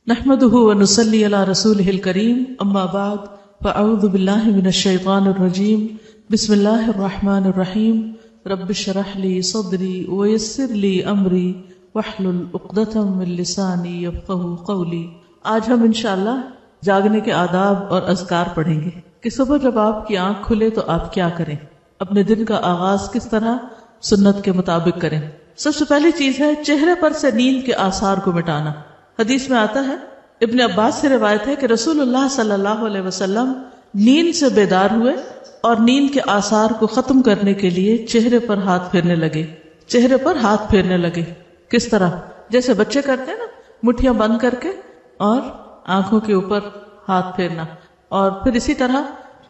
نحمده ونصلي على رسوله الكريم اما بعد فاعوذ بالله من الشيطان الرجيم بسم الله الرحمن الرحيم رب اشرح لي صدري ويسر لي امري واحلل عقدة من لساني يفقهوا قولي۔ آج ہم انشاءاللہ جاگنے کے آداب اور اذکار پڑھیں گے کہ صبح جب آپ کی آنکھ کھلے تو آپ کیا کریں، اپنے دن کا آغاز کس طرح سنت کے مطابق کریں۔ سب سے پہلی چیز ہے چہرے پر سے نیند کے آثار کو مٹانا۔ حدیث میں آتا ہے، ابن عباس سے روایت ہے کہ رسول اللہ صلی اللہ علیہ وسلم نیند سے بیدار ہوئے اور نیند کے آثار کو ختم کرنے کے لیے چہرے پر ہاتھ پھیرنے لگے۔ چہرے پر ہاتھ پھیرنے لگے کس طرح؟ جیسے بچے کرتے ہیں نا، مٹھیاں بند کر کے اور آنکھوں کے اوپر ہاتھ پھیرنا۔ اور پھر اسی طرح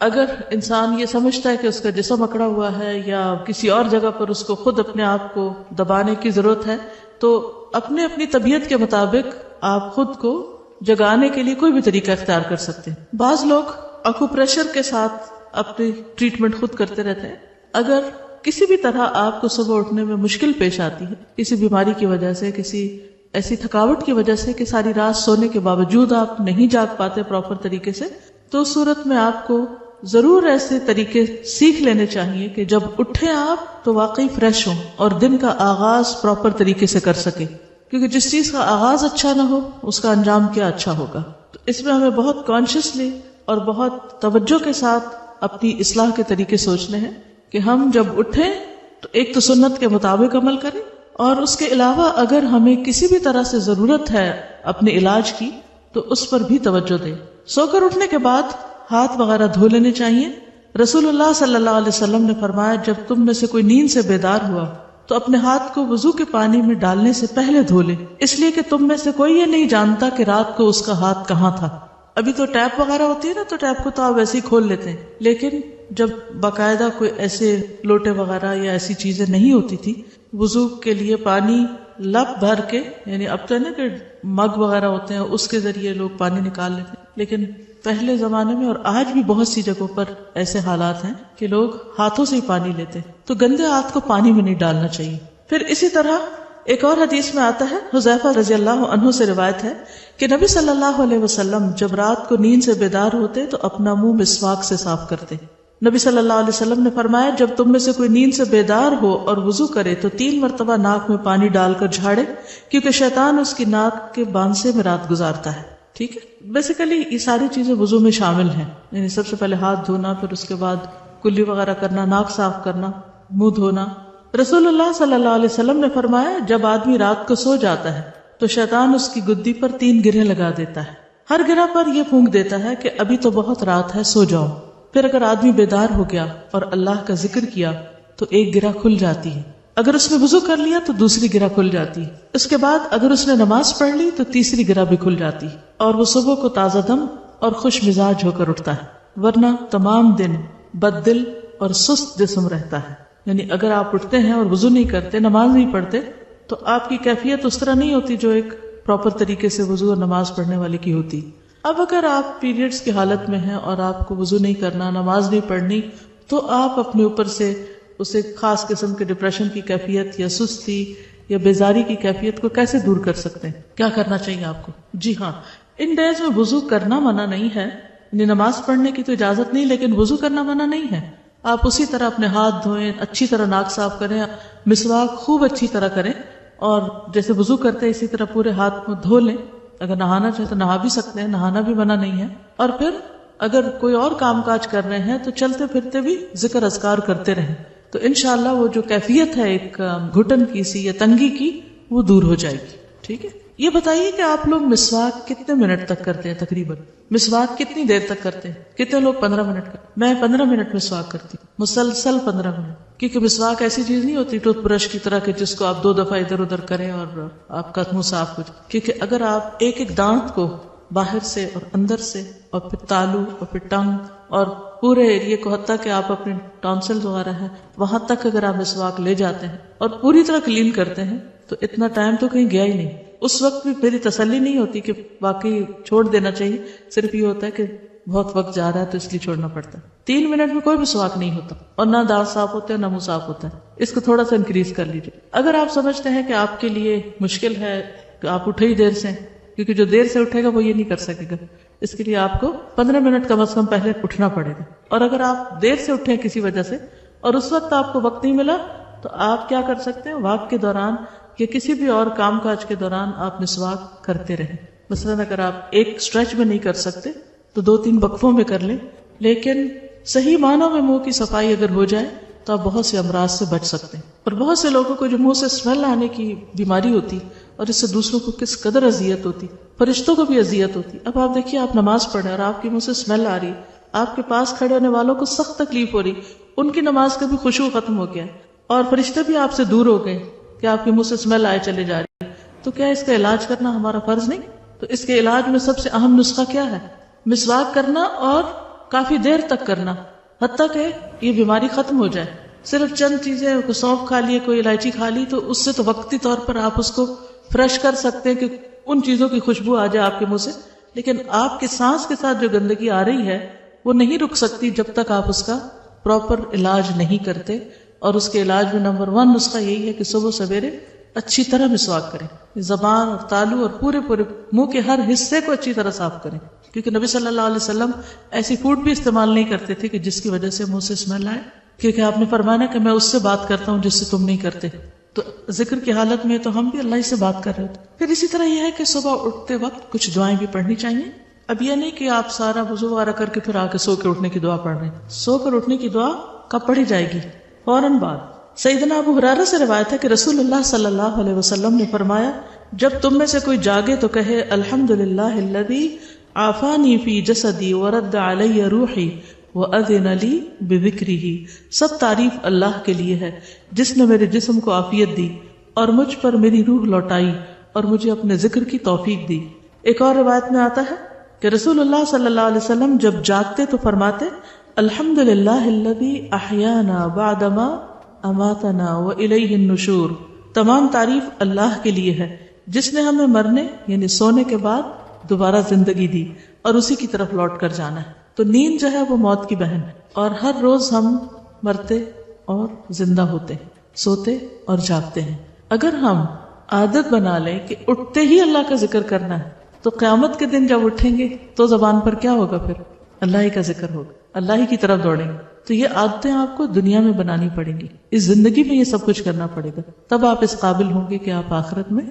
اگر انسان یہ سمجھتا ہے کہ اس کا جسم اکڑا ہوا ہے یا کسی اور جگہ پر اس کو خود اپنے آپ کو دبانے کی ضرورت ہے تو اپنے اپنی طبیعت کے مطابق آپ خود کو جگانے کے لیے کوئی بھی طریقہ اختیار کر سکتے ہیں۔ بعض لوگ اکوپریشر کے ساتھ اپنی ٹریٹمنٹ خود کرتے رہتے ہیں۔ اگر کسی بھی طرح آپ کو صبح اٹھنے میں مشکل پیش آتی ہے، کسی بیماری کی وجہ سے، کسی ایسی تھکاوٹ کی وجہ سے کہ ساری رات سونے کے باوجود آپ نہیں جاگ پاتے پراپر طریقے سے، تو اس صورت میں آپ کو ضرور ایسے طریقے سیکھ لینے چاہیے کہ جب اٹھیں آپ تو واقعی فریش ہوں اور دن کا آغاز پراپر طریقے سے کر سکیں، کیونکہ جس چیز کا آغاز اچھا نہ ہو اس کا انجام کیا اچھا ہوگا۔ تو اس میں ہمیں بہت کانشیسلی اور بہت توجہ کے ساتھ اپنی اصلاح کے طریقے سوچنے ہیں کہ ہم جب اٹھیں تو ایک تو سنت کے مطابق عمل کریں، اور اس کے علاوہ اگر ہمیں کسی بھی طرح سے ضرورت ہے اپنے علاج کی تو اس پر بھی توجہ دیں۔ سو کر اٹھنے کے بعد ہاتھ وغیرہ دھو لینے چاہیے۔ رسول اللہ صلی اللہ علیہ وسلم نے فرمایا، جب تم میں سے کوئی نیند سے بیدار ہوا تو اپنے ہاتھ کو وضو کے پانی میں ڈالنے سے پہلے دھو لے، اس لیے کہ تم میں سے کوئی یہ نہیں جانتا کہ رات کو اس کا ہاتھ کہاں تھا۔ ابھی تو ٹیپ وغیرہ ہوتی ہے نا، تو ٹیپ کو تو آپ ویسے ہی کھول لیتے ہیں، لیکن جب باقاعدہ کوئی ایسے لوٹے وغیرہ یا ایسی چیزیں نہیں ہوتی تھی، وضو کے لیے پانی لپ بھر کے، یعنی اب تو ہے نا کہ مگ وغیرہ ہوتے ہیں اس کے ذریعے لوگ پانی نکال لیتے ہیں، لیکن پہلے زمانے میں اور آج بھی بہت سی جگہوں پر ایسے حالات ہیں کہ لوگ ہاتھوں سے ہی پانی لیتے ہیں، تو گندے ہاتھ کو پانی میں نہیں ڈالنا چاہیے۔ پھر اسی طرح ایک اور حدیث میں آتا ہے، حذیفہ رضی اللہ عنہ سے روایت ہے کہ نبی صلی اللہ علیہ وسلم جب رات کو نیند سے بیدار ہوتے تو اپنا منہ مسواک سے صاف کرتے۔ نبی صلی اللہ علیہ وسلم نے فرمایا، جب تم میں سے کوئی نیند سے بیدار ہو اور وضو کرے تو 3 مرتبہ ناک میں پانی ڈال کر جھاڑے، کیونکہ شیطان اس کی ناک کے بانسے میں رات گزارتا ہے۔ ٹھیک ہے، بیسیکلی یہ ساری چیزیں وضو میں شامل ہیں، یعنی سب سے پہلے ہاتھ دھونا، پھر اس کے بعد کلی وغیرہ کرنا، ناک صاف کرنا، منہ دھونا۔ رسول اللہ صلی اللہ علیہ وسلم نے فرمایا، جب آدمی رات کو سو جاتا ہے تو شیطان اس کی گدی پر 3 گرہیں لگا دیتا ہے۔ ہر گرہ پر یہ پھونک دیتا ہے کہ ابھی تو بہت رات ہے، سو جاؤ۔ پھر اگر آدمی بیدار ہو گیا اور اللہ کا ذکر کیا تو ایک گرہ کھل جاتی ہے، اگر اس نے وضو کر لیا تو دوسری گرہ کھل جاتی ہے، اس کے بعد اگر اس نے نماز پڑھ لی تو تیسری گرہ بھی کھل جاتی ہے، اور وہ صبح کو تازہ دم اور خوش مزاج ہو کر اٹھتا ہے، ورنہ تمام دن بد دل اور سست جسم رہتا ہے۔ یعنی اگر آپ اٹھتے ہیں اور وضو نہیں کرتے، نماز نہیں پڑھتے، تو آپ کی کیفیت اس طرح نہیں ہوتی جو ایک پراپر طریقے سے وضو اور نماز پڑھنے والے کی ہوتی۔ اب اگر آپ پیریڈز کی حالت میں ہیں اور آپ کو وضو نہیں کرنا، نماز نہیں پڑھنی، تو آپ اپنے اوپر سے اسے خاص قسم کے ڈپریشن کی کیفیت یا سستی یا بیزاری کی کیفیت کو کیسے دور کر سکتے ہیں؟ کیا کرنا چاہیے آپ کو؟ جی ہاں، ان ڈیز میں وضو کرنا منع نہیں ہے، یعنی نماز پڑھنے کی تو اجازت نہیں، لیکن وضو کرنا منع نہیں ہے۔ آپ اسی طرح اپنے ہاتھ دھوئیں، اچھی طرح ناک صاف کریں، مسواک خوب اچھی طرح کریں، اور جیسے وضو کرتے ہیں اسی طرح پورے ہاتھ کو دھو لیں۔ اگر نہانا چاہے تو نہا بھی سکتے ہیں، نہانا بھی منع نہیں ہے۔ اور پھر اگر کوئی اور کام کاج کر رہے ہیں تو چلتے پھرتے بھی ذکر اذکار کرتے رہیں، تو انشاءاللہ وہ جو کیفیت ہے ایک گھٹن کی سی یا تنگی کی، وہ دور ہو جائے گی۔ ٹھیک ہے، یہ بتائیے کہ آپ لوگ مسواک کتنے منٹ تک کرتے ہیں؟ تقریباً مسواک کتنی دیر تک کرتے ہیں؟ کتنے لوگ 15 منٹ کرتے؟ میں 15 منٹ مسواک کرتی ہوں، مسلسل 15 منٹ، کیونکہ مسواک ایسی چیز نہیں ہوتی ٹوتھ برش کی طرح کہ جس کو آپ 2 دفعہ ادھر ادھر کریں اور آپ کا منہ صاف ہو جائے، کیونکہ اگر آپ ایک ایک دانت کو باہر سے اور اندر سے اور پھر تالو اور پھر ٹنگ اور پورے ایریے کو، حتیٰ کہ آپ اپنے ٹانسلز وغیرہ ہیں وہاں تک اگر آپ مسواک لے جاتے ہیں اور پوری طرح کلین کرتے ہیں تو اتنا ٹائم تو کہیں گیا ہی نہیں۔ اس وقت بھی میری تسلی نہیں ہوتی کہ واقعی چھوڑ دینا چاہیے، صرف یہ ہوتا ہے کہ بہت وقت جا رہا ہے تو اس لیے چھوڑنا پڑتا ہے۔ 3 منٹ میں کوئی مسواک نہیں ہوتا، اور نہ دانت صاف ہوتے ہیں نہ منہ صاف ہوتا ہے۔ اس کو تھوڑا سا انکریز کر لیجیے۔ اگر آپ سمجھتے ہیں کہ آپ کے لیے مشکل ہے کہ آپ اٹھے ہی دیر سے کیونکہ جو دیر سے اٹھے گا وہ یہ نہیں کر سکے گا. اس کے لیے آپ کو 15 منٹ کم از کم پہلے اٹھنا پڑے گا. اور اگر آپ دیر سے اٹھیں کسی وجہ سے اور اس وقت آپ کو وقت نہیں ملا تو آپ کیا کر سکتے ہیں, واک کے دوران یا کسی بھی اور کام کاج کے دوران آپ مسواک کرتے رہیں. مثلاً اگر آپ ایک اسٹریچ میں نہیں کر سکتے تو 2-3 وقفوں میں کر لیں, لیکن صحیح معنوں میں منہ کی صفائی اگر ہو جائے تو آپ بہت سے امراض سے بچ سکتے ہیں. اور بہت سے لوگوں کو جو منہ سے اسمیل آنے کی بیماری ہوتی اور اس سے دوسروں کو کس قدر اذیت ہوتی, فرشتوں کو بھی اذیت ہوتی. اب آپ دیکھیے, آپ نماز پڑھ رہے ہیں اور آپ کے منہ سے اسمیل آ رہی ہے, آپ کے پاس کھڑے ہونے والوں کو سخت تکلیف ہو رہی, ان کی نماز کا بھی خشوع ختم ہو گیا اور فرشتے بھی آپ سے دور ہو گئے کہ آپ کے منہ سے اسمیل آئے چلے جا رہی ہے. تو کیا اس کا علاج کرنا ہمارا فرض نہیں؟ تو اس کے علاج میں سب سے اہم نسخہ کیا ہے؟ مسواک کرنا اور کافی دیر تک کرنا, حتیٰ کہ یہ بیماری ختم ہو جائے. صرف چند چیزیں, کوئی سونف کھا لیے, کوئی الائچی کھا لی, تو اس سے تو وقتی طور پر آپ اس کو فریش کر سکتے ہیں کہ ان چیزوں کی خوشبو آ جائے آپ کے منہ سے, لیکن آپ کی سانس کے ساتھ جو گندگی آ رہی ہے وہ نہیں رک سکتی جب تک آپ اس کا پراپر علاج نہیں کرتے. اور اس کے علاج میں نمبر 1 نسخہ یہی ہے کہ صبح سویرے اچھی طرح مسواک کریں, زبان اور تالو اور پورے منہ کے ہر حصے کو اچھی طرح صاف کریں, کیونکہ نبی صلی اللہ علیہ وسلم ایسی فوڈ بھی استعمال نہیں کرتے تھے کہ جس کی وجہ سے منہ سے اسمیل آئے, کیونکہ آپ نے فرمایا کہ میں اس سے بات کرتا ہوں جس سے تم نہیں کرتے. تو ذکر کی حالت میں تو ہم بھی اللہ ہی سے بات کر رہے تھے. پھر اسی طرح یہ ہے کہ صبح اٹھتے وقت کچھ دعائیں بھی پڑھنی چاہیے. اب یہ نہیں کہ آپ سارا وضو وغیرہ کر کے پھر آ کے سو کے اٹھنے کی دعا پڑھ رہے ہیں. سو کر اٹھنے کی دعا کب پڑھی جائے گی؟ فوراً بعد. سیدنا ابو ہریرہ سے روایت ہے کہ رسول اللہ صلی اللہ علیہ وسلم نے فرمایا, جب تم میں سے کوئی جاگے تو کہے الحمدللہ الذی عافانی فی جسدی ورد علی روحی وَأَذِنَ لِي بِذِكْرِهِ. سب تعریف اللہ کے لیے ہے جس نے میرے جسم کو عافیت دی اور مجھ پر میری روح لوٹائی اور مجھے اپنے ذکر کی توفیق دی. ایک اور روایت میں آتا ہے کہ رسول اللہ صلی اللہ علیہ وسلم جب جاگتے تو فرماتے الحمدللہ الذی احیانا بعدما اماتنا وإلیہ النشور. تمام تعریف اللہ کے لیے ہے جس نے ہمیں مرنے یعنی سونے کے بعد دوبارہ زندگی دی اور اسی کی طرف لوٹ کر جانا ہے. تو نیند جو ہے وہ موت کی بہن ہے, اور ہر روز ہم مرتے اور زندہ ہوتے ہیں, سوتے اور جاگتے ہیں. اگر ہم عادت بنا لیں کہ اٹھتے ہی اللہ کا ذکر کرنا ہے تو قیامت کے دن جب اٹھیں گے تو زبان پر کیا ہوگا؟ پھر اللہ ہی کا ذکر ہوگا, اللہ ہی کی طرف دوڑیں گے. تو یہ عادتیں آپ کو دنیا میں بنانی پڑیں گی, اس زندگی میں یہ سب کچھ کرنا پڑے گا, تب آپ اس قابل ہوں گے کہ آپ آخرت میں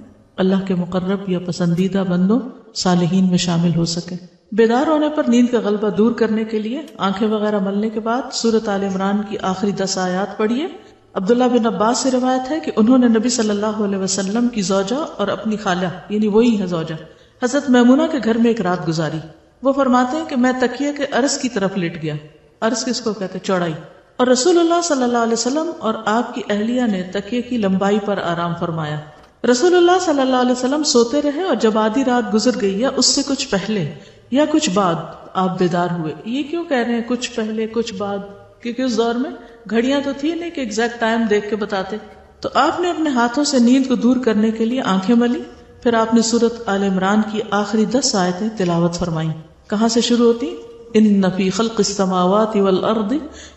اللہ کے مقرب یا پسندیدہ بندوں صالحین میں شامل ہو سکیں. بیدار ہونے پر نیند کا غلبہ دور کرنے کے لیے آنکھیں وغیرہ ملنے کے بعد سورۃ آل عمران کی آخری 10 آیات پڑھیے. عبداللہ بن عباس سے روایت ہے کہ انہوں نے نبی صلی اللہ علیہ وسلم کی زوجہ اور اپنی خالہ یعنی وہی ہے زوجہ حضرت میمونہ کے گھر میں ایک رات گزاری. وہ فرماتے ہیں کہ میں تکیے کے عرض کی طرف لیٹ گیا. عرض کس کو کہتے ہیں؟ چوڑائی. اور رسول اللہ صلی اللہ علیہ وسلم اور آپ کی اہلیہ نے تکیے کی لمبائی پر آرام فرمایا. رسول اللہ صلی اللہ علیہ وسلم سوتے رہے اور جب آدھی رات گزر گئی یا اس سے کچھ پہلے یا کچھ بعد آپ بیدار ہوئے. یہ کیوں کہہ رہے ہیں کچھ پہلے کچھ بعد؟ کیونکہ اس دور میں گھڑیاں تو تھی نہیں کہ ایگزیکٹ ٹائم دیکھ کے بتاتے. تو آپ نے اپنے ہاتھوں سے نیند کو دور کرنے کے لیے آنکھیں ملی, پھر آپ نے سورۃ آل عمران کی آخری 10 آیتیں تلاوت فرمائیں. کہاں سے شروع ہوتی؟ ان فی خلق السماوات والارض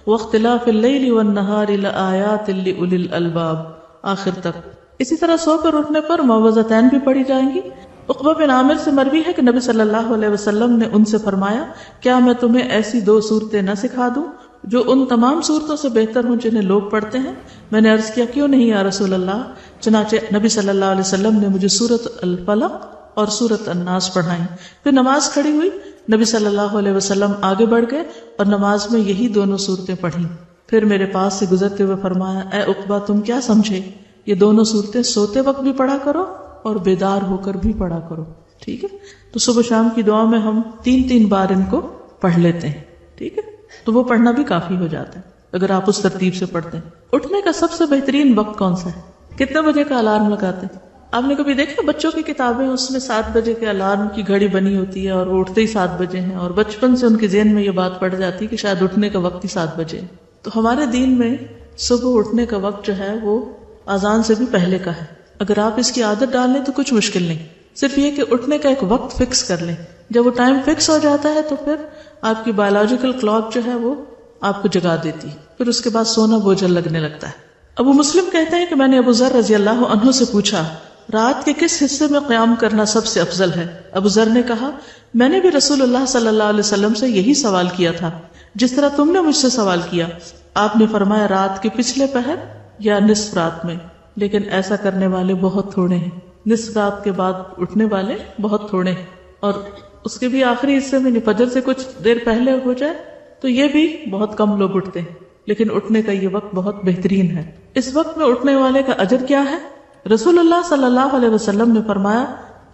واختلاف اللیل والنہار لآیات لأولی الالباب آخر تک. اسی طرح سو کر اٹھنے پر معوذتین بھی پڑھی جائیں گی. عقبہ بن عامر سے مروی ہے کہ نبی صلی اللہ علیہ وسلم نے ان سے فرمایا, کیا میں تمہیں ایسی 2 صورتیں نہ سکھا دوں جو ان تمام صورتوں سے بہتر ہوں جنہیں لوگ پڑھتے ہیں؟ میں نے عرض کیا کیوں نہیں یا رسول اللہ. چنانچہ نبی صلی اللہ علیہ وسلم نے مجھے سورۃ الفلق اور سورۃ الناس پڑھائیں. پھر نماز کھڑی ہوئی, نبی صلی اللہ علیہ وسلم آگے بڑھ گئے اور نماز میں یہی دونوں صورتیں پڑھیں. پھر میرے پاس سے گزرتے ہوئے فرمایا, اے عقبہ تم کیا سمجھے, یہ دونوں صورتیں سوتے وقت بھی پڑھا کرو اور بیدار ہو کر بھی پڑھا کرو. ٹھیک ہے, تو صبح شام کی دعا میں ہم 3 بار ان کو پڑھ لیتے ہیں. ٹھیک ہے, تو وہ پڑھنا بھی کافی ہو جاتا ہے اگر آپ اس ترتیب سے پڑھتے ہیں. اٹھنے کا سب سے بہترین وقت کون سا ہے؟ کتنے بجے کا الارم لگاتے ہیں؟ آپ نے کبھی دیکھا بچوں کی کتابیں اس میں 7 بجے کے الارم کی گھڑی بنی ہوتی ہے اور وہ اٹھتے ہی 7 بجے ہیں, اور بچپن سے ان کے ذہن میں یہ بات پڑ جاتی ہے کہ شاید اٹھنے کا وقت ہی 7 بجے. تو ہمارے دین میں صبح اٹھنے کا وقت جو ہے وہ اذان سے بھی پہلے کا ہے. اگر آپ اس کی عادت ڈال لیں تو کچھ مشکل نہیں, صرف یہ کہ اٹھنے کا ایک وقت فکس کر لیں. جب وہ ٹائم فکس ہو جاتا ہے تو پھر آپ کی بایولوجیکل کلاک جو ہے وہ آپ کو جگا دیتی ہے, پھر اس کے بعد سونا بوجھل لگنے لگتا ہے. ابو مسلم کہتے ہیں کہ میں نے ابو ذر رضی اللہ عنہ سے پوچھا, رات کے کس حصے میں قیام کرنا سب سے افضل ہے؟ ابو ذر نے کہا میں نے بھی رسول اللہ صلی اللہ علیہ وسلم سے یہی سوال کیا تھا جس طرح تم نے مجھ سے سوال کیا. آپ نے فرمایا رات کے پچھلے پہر یا نصف رات میں، لیکن ایسا کرنے والے بہت تھوڑے ہیں. نصف رات کے بعد اٹھنے والے بہت تھوڑے ہیں، اور اس کے بھی آخری حصے میں فجر سے کچھ دیر پہلے ہو جائے تو یہ بھی بہت کم لوگ اٹھتے ہیں، لیکن اٹھنے کا یہ وقت بہت بہترین ہے. اس وقت میں اٹھنے والے کا اجر کیا ہے؟ رسول اللہ صلی اللہ علیہ وسلم نے فرمایا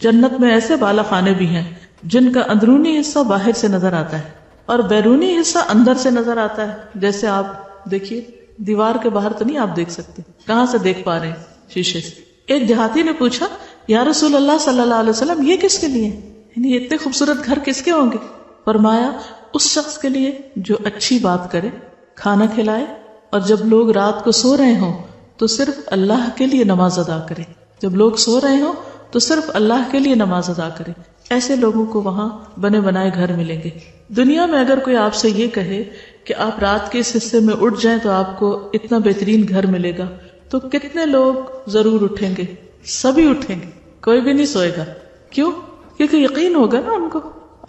جنت میں ایسے بالا خانے بھی ہیں جن کا اندرونی حصہ باہر سے نظر آتا ہے اور بیرونی حصہ اندر سے نظر آتا ہے. جیسے آپ دیکھیے دیوار کے باہر تو نہیں آپ دیکھ سکتے، کہاں سے دیکھ پا رہے ہیں؟ شیشے سے. ایک دیہاتی نے پوچھا یا رسول اللہ صلی اللہ علیہ وسلم یہ کس کے لیے، یعنی اتنے خوبصورت گھر کس کے ہوں گے؟ فرمایا اس شخص کے لیے جو اچھی بات کرے، کھانا کھلائے، اور جب لوگ رات کو سو رہے ہوں تو صرف اللہ کے لیے نماز ادا کرے. جب لوگ سو رہے ہوں تو صرف اللہ کے لیے نماز ادا کرے. ایسے لوگوں کو وہاں بنے بنائے گھر ملیں گے. دنیا میں اگر کوئی آپ سے یہ کہے کہ آپ رات کے اس حصے میں اٹھ جائیں تو آپ کو اتنا بہترین گھر ملے گا، تو کتنے لوگ ضرور اٹھیں گے؟ سبھی اٹھیں گے، کوئی بھی نہیں سوئے گا. کیوں؟ کیونکہ یقین ہوگا نا ان کو.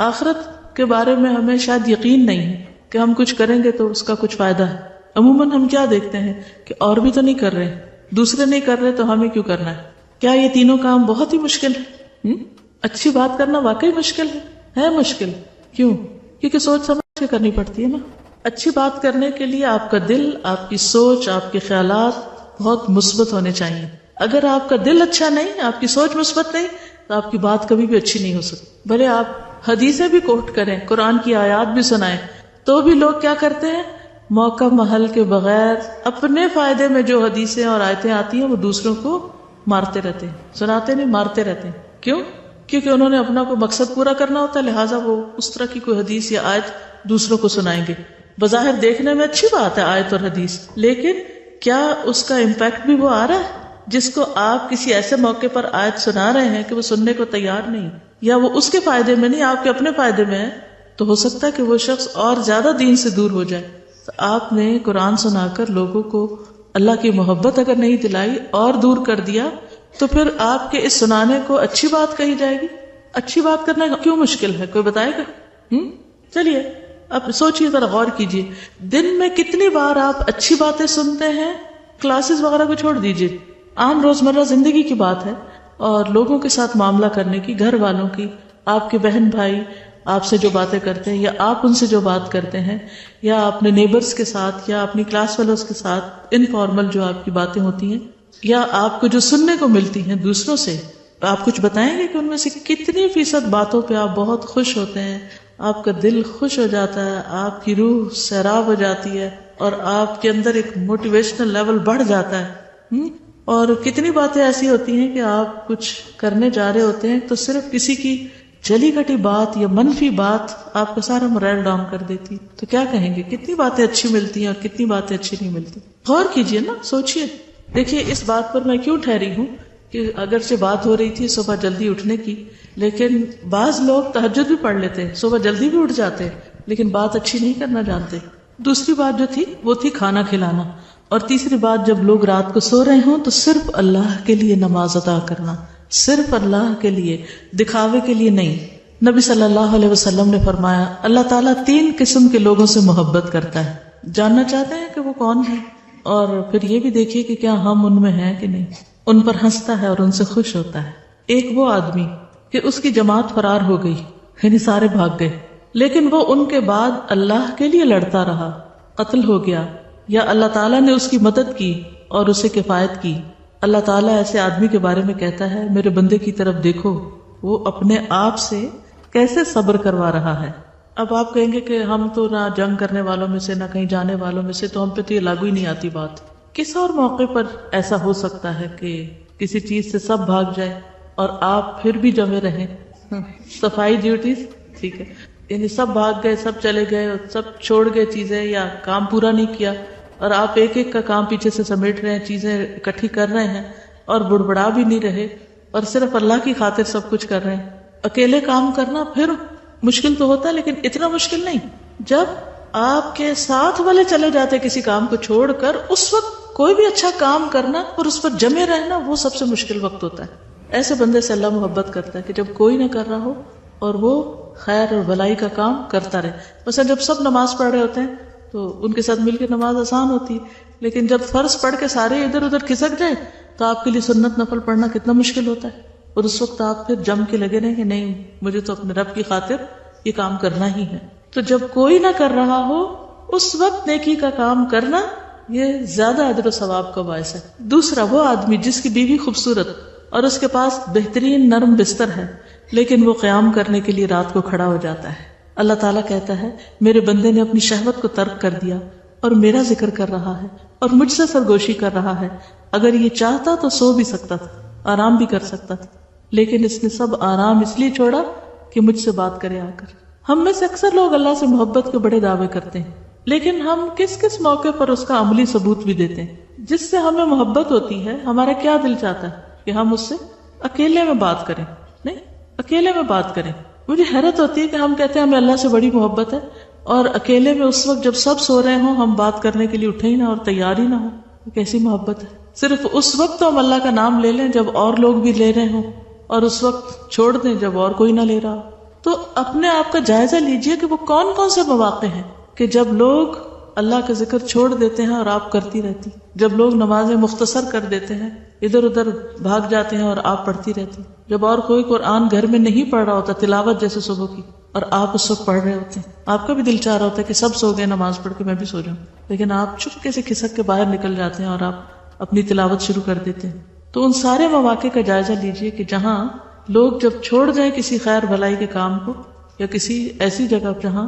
آخرت کے بارے میں ہمیں شاید یقین نہیں ہے کہ ہم کچھ کریں گے تو اس کا کچھ فائدہ ہے. عموماً ہم کیا دیکھتے ہیں کہ اور بھی تو نہیں کر رہے، دوسرے نہیں کر رہے تو ہمیں کیوں کرنا ہے؟ کیا یہ تینوں کام بہت ہی مشکل ہے؟ اچھی بات کرنا واقعی مشکل ہے مشکل. کیوں؟ کیونکہ سوچ سمجھ کے کرنی پڑتی ہے نا. اچھی بات کرنے کے لیے آپ کا دل، آپ کی سوچ، آپ کے خیالات بہت مثبت ہونے چاہیے. اگر آپ کا دل اچھا نہیں، آپ کی سوچ مثبت نہیں، تو آپ کی بات کبھی بھی اچھی نہیں ہو سکتی. بھلے آپ حدیثیں بھی کوٹ کریں، قرآن کی آیات بھی سنائیں، تو بھی لوگ کیا کرتے ہیں؟ موقع محل کے بغیر اپنے فائدے میں جو حدیثیں اور آیتیں آتی ہیں وہ دوسروں کو مارتے رہتے ہیں، سناتے نہیں، مارتے رہتے ہیں. کیوں؟ کیونکہ انہوں نے اپنا کوئی مقصد پورا کرنا ہوتا ہے، لہٰذا وہ اس طرح کی کوئی حدیث یا آیت دوسروں کو سنائیں گے. بظاہر دیکھنے میں اچھی بات ہے آیت اور حدیث، لیکن کیا اس کا امپیکٹ بھی وہ آ رہا ہے جس کو آپ کسی ایسے موقع پر آیت سنا رہے ہیں کہ وہ سننے کو تیار نہیں، یا وہ اس کے فائدے میں نہیں، آپ کے اپنے فائدے میں ہے؟ تو ہو سکتا ہے کہ وہ شخص اور زیادہ دین سے دور ہو جائے. تو آپ نے قرآن سنا کر لوگوں کو اللہ کی محبت اگر نہیں دلائی اور دور کر دیا، تو پھر آپ کے اس سنانے کو اچھی بات کہی جائے گی. اچھی بات کرنا کیوں مشکل ہے؟ کوئی بتائے گا؟ چلیے اب سوچیے، ذرا غور کیجیے، دن میں کتنی بار آپ اچھی باتیں سنتے ہیں؟ کلاسز وغیرہ کو چھوڑ دیجیے، عام روزمرہ زندگی کی بات ہے، اور لوگوں کے ساتھ معاملہ کرنے کی، گھر والوں کی، آپ کے بہن بھائی آپ سے جو باتیں کرتے ہیں یا آپ ان سے جو بات کرتے ہیں، یا اپنے نیبرز کے ساتھ یا اپنی کلاس فیلوز کے ساتھ انفارمل جو آپ کی باتیں ہوتی ہیں، یا آپ کو جو سننے کو ملتی ہیں دوسروں سے، آپ کچھ بتائیں گے کہ ان میں سے کتنی فیصد باتوں پہ آپ بہت خوش ہوتے ہیں، آپ کا دل خوش ہو جاتا ہے، آپ کی روح سیراب ہو جاتی ہے، اور آپ کے اندر ایک موٹیویشنل لیول بڑھ جاتا ہے. اور کتنی باتیں ایسی ہوتی ہیں کہ آپ کچھ کرنے جا رہے ہوتے ہیں تو صرف کسی کی جلی کٹی بات یا منفی بات آپ کا سارا مورائل ڈاؤن کر دیتی. تو کیا کہیں گے؟ کتنی باتیں اچھی ملتی ہیں اور کتنی باتیں اچھی نہیں ملتی. غور کیجئے نا، سوچئے. دیکھیے اس بات پر میں کیوں ٹھہری ہوں کہ اگرچہ بات ہو رہی تھی صبح جلدی اٹھنے کی، لیکن بعض لوگ تہجد بھی پڑھ لیتے ہیں، صبح جلدی بھی اٹھ جاتے ہیں، لیکن بات اچھی نہیں کرنا جانتے. دوسری بات جو تھی وہ تھی کھانا کھلانا، اور تیسری بات جب لوگ رات کو سو رہے ہوں تو صرف اللہ کے لیے نماز ادا کرنا، صرف اللہ کے لیے، دکھاوے کے لیے نہیں. نبی صلی اللہ علیہ وسلم نے فرمایا اللہ تعالیٰ 3 قسم کے لوگوں سے محبت کرتا ہے. جاننا چاہتے ہیں کہ وہ کون ہے؟ اور پھر یہ بھی دیکھیے کہ کیا ہم ان میں ہیں کہ نہیں. ان پر ہنستا ہے اور ان سے خوش ہوتا ہے. ایک وہ آدمی کہ اس کی جماعت فرار ہو گئی، یعنی سارے بھاگ گئے، لیکن وہ ان کے بعد اللہ کے لیے لڑتا رہا، قتل ہو گیا، یا اللہ تعالیٰ نے اس کی مدد کی اور اسے کفایت کی. اللہ تعالیٰ ایسے آدمی کے بارے میں کہتا ہے میرے بندے کی طرف دیکھو، وہ اپنے آپ سے کیسے صبر کروا رہا ہے. اب آپ کہیں گے کہ ہم تو نہ جنگ کرنے والوں میں سے، نہ کہیں جانے والوں میں سے، تو ہم پہ تو یہ لاگو ہی نہیں آتی بات. کس اور موقع پر ایسا ہو سکتا ہے کہ کسی چیز سے سب بھاگ جائے اور آپ پھر بھی جمے رہیں؟ صفائی ڈیوٹیز، ٹھیک ہے، یعنی سب بھاگ گئے، سب چلے گئے، سب چھوڑ گئے چیزیں یا کام پورا نہیں کیا، اور آپ ایک ایک کا کام پیچھے سے سمیٹ رہے ہیں، چیزیں اکٹھی کر رہے ہیں، اور بڑبڑا بھی نہیں رہے، اور صرف اللہ کی خاطر سب کچھ کر رہے ہیں. اکیلے کام کرنا پھر مشکل تو ہوتا ہے، لیکن اتنا مشکل نہیں. جب آپ کے ساتھ والے چلے جاتے کسی کام کو چھوڑ کر، اس وقت کوئی بھی اچھا کام کرنا اور اس پر جمے رہنا وہ سب سے مشکل وقت ہوتا ہے. ایسے بندے سے اللہ محبت کرتا ہے کہ جب کوئی نہ کر رہا ہو اور وہ خیر اور بھلائی کا کام کرتا رہے. مثلا جب سب نماز پڑھ رہے ہوتے ہیں تو ان کے ساتھ مل کے نماز آسان ہوتی ہے، لیکن جب فرض پڑھ کے سارے ادھر ادھر کھسک جائیں تو آپ کے لیے سنت نفل پڑھنا کتنا مشکل ہوتا ہے. اور اس وقت آپ پھر جم کے لگے رہیں کہ نہیں مجھے تو اپنے رب کی خاطر یہ کام کرنا ہی ہے. تو جب کوئی نہ کر رہا ہو اس وقت نیکی کا کام کرنا یہ زیادہ اجر و ثواب کا باعث ہے. دوسرا وہ آدمی جس کی بیوی خوبصورت اور اس کے پاس بہترین نرم بستر ہے لیکن وہ قیام کرنے کے لیے رات کو کھڑا ہو جاتا ہے. اللہ تعالیٰ کہتا ہے میرے بندے نے اپنی شہوت کو ترک کر دیا اور میرا ذکر کر رہا ہے اور مجھ سے سرگوشی کر رہا ہے. اگر یہ چاہتا تو سو بھی سکتا تھا، آرام بھی کر سکتا تھا، لیکن اس نے سب آرام اس لیے چھوڑا کہ مجھ سے بات کرے آ کر. ہم میں سے اکثر لوگ اللہ سے محبت کے بڑے دعوے کرتے ہیں، لیکن ہم کس کس موقع پر اس کا عملی ثبوت بھی دیتے ہیں. جس سے ہمیں محبت ہوتی ہے ہمارا کیا دل چاہتا ہے کہ ہم اس سے اکیلے میں بات کریں، نہیں اکیلے میں بات کریں. مجھے حیرت ہوتی ہے کہ ہم کہتے ہیں ہمیں اللہ سے بڑی محبت ہے اور اکیلے میں اس وقت جب سب سو رہے ہوں ہم بات کرنے کے لیے اٹھے ہی نہ اور تیار ہی نہ ہو. کیسی محبت ہے. صرف اس وقت تو ہم اللہ کا نام لے لیں جب اور لوگ بھی لے رہے ہوں اور اس وقت چھوڑ دیں جب اور کوئی نہ لے رہا. تو اپنے آپ کا جائزہ لیجئے کہ وہ کون کون سے مواقع ہیں کہ جب لوگ اللہ کا ذکر چھوڑ دیتے ہیں اور آپ کرتی رہتی، جب لوگ نمازیں مختصر کر دیتے ہیں ادھر ادھر بھاگ جاتے ہیں اور آپ پڑھتی رہتی، جب اور کوئی قرآن گھر میں نہیں پڑھ رہا ہوتا تلاوت جیسے صبح کی اور آپ اس وقت پڑھ رہے ہوتے ہیں. آپ کا بھی دل چاہ رہا ہوتا ہے کہ سب سو گئے نماز پڑھ کے میں بھی سو جاؤں، لیکن آپ چپکے سے کھسک کے باہر نکل جاتے ہیں اور آپ اپنی تلاوت شروع کر دیتے ہیں. تو ان سارے مواقع کا جائزہ لیجئے کہ جہاں لوگ جب چھوڑ جائیں کسی خیر بھلائی کے کام کو یا کسی ایسی جگہ جہاں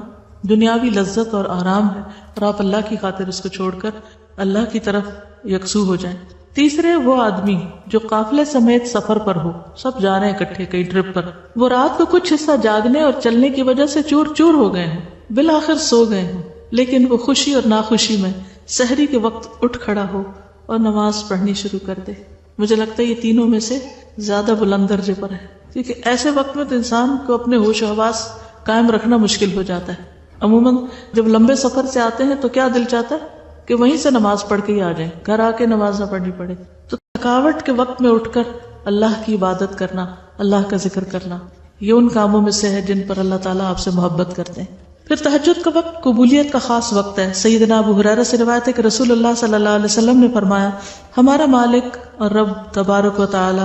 دنیاوی لذت اور آرام ہے اور آپ اللہ کی خاطر اس کو چھوڑ کر اللہ کی طرف یکسو ہو جائیں. تیسرے وہ آدمی جو قافلے سمیت سفر پر ہو، سب جا رہے ہیں اکٹھے کئی ٹرپ پر، وہ رات کو کچھ حصہ جاگنے اور چلنے کی وجہ سے چور چور ہو گئے ہیں، بالآخر سو گئے ہیں، لیکن وہ خوشی اور ناخوشی میں سحری کے وقت اٹھ کھڑا ہو اور نماز پڑھنی شروع کر دے. مجھے لگتا ہے یہ تینوں میں سے زیادہ بلند درجے پر ہے، کیونکہ ایسے وقت میں تو انسان کو اپنے ہوش و حواس قائم رکھنا مشکل ہو جاتا ہے. عموماً جب لمبے سفر سے آتے ہیں تو کیا دل چاہتا ہے کہ وہیں سے نماز پڑھ کے ہی آ جائیں، گھر آ کے نماز نہ پڑھنی پڑے. تو تھکاوٹ کے وقت میں اٹھ کر اللہ کی عبادت کرنا، اللہ کا ذکر کرنا، یہ ان کاموں میں سے ہے جن پر اللہ تعالیٰ آپ سے محبت کرتے ہیں. پھر تہجد کا وقت قبولیت کا خاص وقت ہے. سیدنا ابو ہریرہ سے روایت ہے کہ رسول اللہ صلی اللہ علیہ وسلم نے فرمایا ہمارا مالک اور رب تبارک و تعالی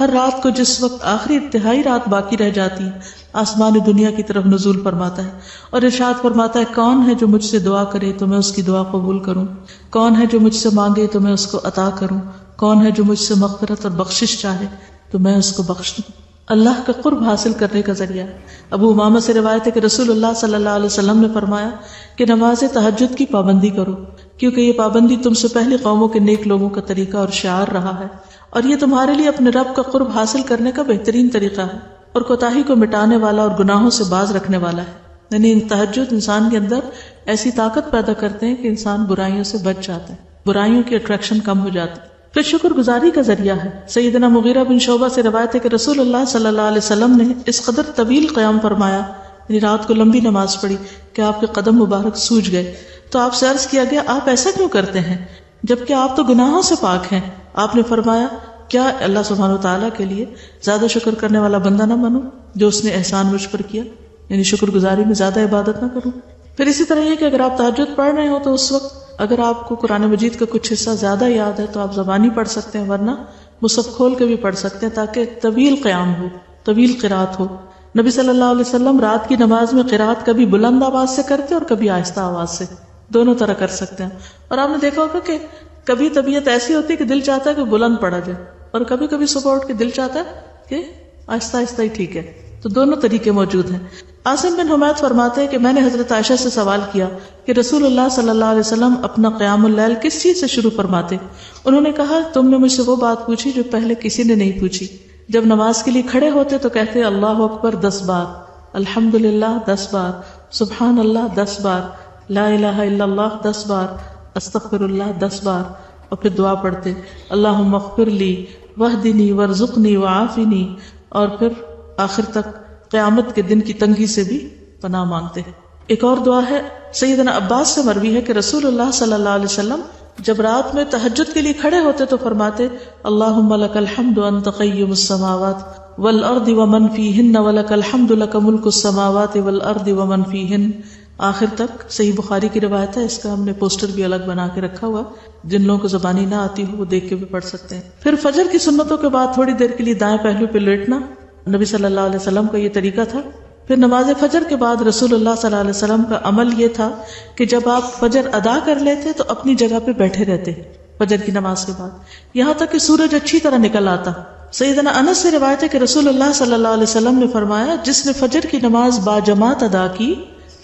ہر رات کو جس وقت آخری انتہائی رات باقی رہ جاتی ہے آسمان دنیا کی طرف نزول فرماتا ہے اور ارشاد فرماتا ہے کون ہے جو مجھ سے دعا کرے تو میں اس کی دعا قبول کروں، کون ہے جو مجھ سے مانگے تو میں اس کو عطا کروں، کون ہے جو مجھ سے مغفرت اور بخشش چاہے تو میں اس کو بخش دوں. اللہ کا قرب حاصل کرنے کا ذریعہ. ابو امامہ سے روایت ہے کہ رسول اللہ صلی اللہ علیہ وسلم نے فرمایا کہ نماز تہجد کی پابندی کرو، کیونکہ یہ پابندی تم سے پہلے قوموں کے نیک لوگوں کا طریقہ اور شعار رہا ہے، اور یہ تمہارے لیے اپنے رب کا قرب حاصل کرنے کا بہترین طریقہ ہے اور کوتاہی کو مٹانے والا اور گناہوں سے باز رکھنے والا ہے. یعنی تہجد انسان کے اندر ایسی طاقت پیدا کرتے ہیں کہ انسان برائیوں سے بچ جاتا ہے، برائیوں کی اٹریکشن کم ہو جاتی ہے. پھر شکر گزاری کا ذریعہ ہے. سیدنا مغیرہ بن شعبہ سے روایت ہے کہ رسول اللہ صلی اللہ علیہ وسلم نے اس قدر طویل قیام فرمایا، یعنی رات کو لمبی نماز پڑھی کہ آپ کے قدم مبارک سوج گئے. تو آپ سے عرض کیا گیا آپ ایسا کیوں کرتے ہیں جبکہ آپ تو گناہوں سے پاک ہیں؟ آپ نے فرمایا کیا اللہ سبحانہ وتعالیٰ کے لیے زیادہ شکر کرنے والا بندہ نہ بنوں جو اس نے احسان مجھ پر کیا، یعنی شکر گزاری میں زیادہ عبادت نہ کروں. پھر اسی طرح یہ کہ اگر آپ تہجد پڑھ رہے ہو تو اس وقت اگر آپ کو قرآن مجید کا کچھ حصہ زیادہ یاد ہے تو آپ زبانی پڑھ سکتے ہیں، ورنہ مصحف کھول کے بھی پڑھ سکتے ہیں تاکہ طویل قیام ہو، طویل قرات ہو. نبی صلی اللہ علیہ وسلم رات کی نماز میں قرات کبھی بلند آواز سے کرتے اور کبھی آہستہ آواز سے، دونوں طرح کر سکتے ہیں. اور آپ نے دیکھا ہوگا کہ کبھی طبیعت ایسی ہوتی ہے کہ دل چاہتا ہے کہ بلند پڑھا جائے اور کبھی کبھی صبح اٹھ کے دل چاہتا ہے کہ آہستہ آہستہ ہی ٹھیک ہے. تو دونوں طریقے موجود ہیں. عاصم بن حمید فرماتے ہیں کہ میں نے حضرت عائشہ سے سوال کیا کہ رسول اللہ صلی اللہ علیہ وسلم اپنا قیام اللیل کس چیز سے شروع فرماتے؟ انہوں نے کہا تم نے مجھ سے وہ بات پوچھی جو پہلے کسی نے نہیں پوچھی. جب نماز کے لیے کھڑے ہوتے تو کہتے اللہ اکبر 10 بار، الحمدللہ 10 بار، سبحان اللہ 10 بار، لا الہ الا اللہ 10 بار، استغفر اللہ 10 بار، اور پھر دعا پڑھتے اللہم اغفر لی واہدنی وارزقنی وعافنی، اور پھر آخر تک قیامت کے دن کی تنگی سے بھی پناہ مانگتے. ایک اور دعا ہے سیدنا عباس سے مروی ہے کہ رسول اللہ صلی اللہ علیہ وسلم جب رات میں تہجد کے لیے کھڑے ہوتے تو فرماتے اللہم لک الحمد انت قیم السماوات والارض ومن فیہن ولک الحمد لک ملک السماوات والارض ومن فیہن، آخر تک۔ صحیح بخاری کی روایت ہے، اس کا ہم نے پوسٹر بھی الگ بنا کے رکھا ہوا، جن لوگوں کو زبانی نہ آتی ہو وہ دیکھ کے بھی پڑھ سکتے ہیں۔ پھر فجر کی سنتوں کے بعد تھوڑی دیر کے لیے دائیں پہلو پہ لیٹنا، نبی صلی اللہ علیہ وسلم کا یہ طریقہ تھا۔ پھر نماز فجر کے بعد رسول اللہ صلی اللہ علیہ وسلم کا عمل یہ تھا کہ جب آپ فجر ادا کر لیتے تو اپنی جگہ پہ بیٹھے رہتے فجر کی نماز کے بعد، یہاں تک کہ سورج اچھی طرح نکل آتا۔ سیدنا انس سے روایت ہے کہ رسول اللہ صلی اللہ علیہ وسلم نے فرمایا، جس نے فجر کی نماز باجماعت ادا کی